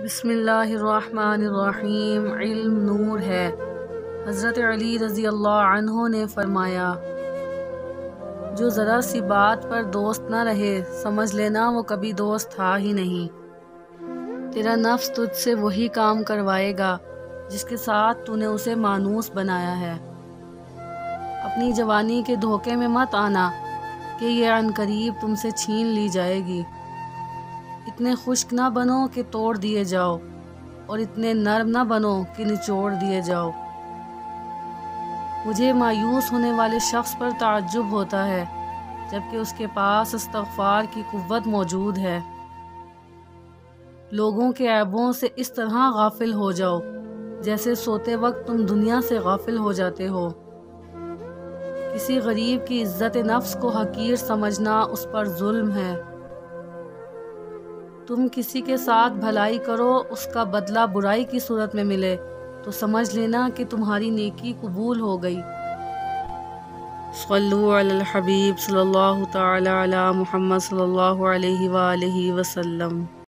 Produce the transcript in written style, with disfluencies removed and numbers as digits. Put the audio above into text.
بسم اللہ الرحمن الرحیم۔ علم نور ہے۔ حضرت علی رضی اللہ عنہ نے فرمایا، جو ذرا سی بات پر دوست نہ رہے سمجھ لینا وہ کبھی دوست تھا ہی نہیں۔ تیرا نفس تجھ سے وہی کام کروائے گا جس کے ساتھ تو نے اسے مانوس بنایا ہے۔ اپنی جوانی کے دھوکے میں مت آنا کہ یہ عنقریب تم سے چھین لی جائے گی۔ اتنے خشک نہ بنو کہ توڑ دیے جاؤ، اور اتنے نرم نہ بنو کہ نچوڑ دیے جاؤ۔ مجھے مایوس ہونے والے شخص پر تعجب ہوتا ہے جبکہ اس کے پاس استغفار کی قوت موجود ہے۔ لوگوں کے عیبوں سے اس طرح غافل ہو جاؤ جیسے سوتے وقت تم دنیا سے غافل ہو جاتے ہو۔ کسی غریب کی عزت نفس کو حقیر سمجھنا اس پر ظلم ہے۔ تم کسی کے ساتھ بھلائی کرو، اس کا بدلہ برائی کی صورت میں ملے تو سمجھ لینا کہ تمہاری نیکی قبول ہو گئی۔ صلو علی الحبیب صلی اللہ تعالی علی محمد صلی اللہ علیہ وآلہ وسلم۔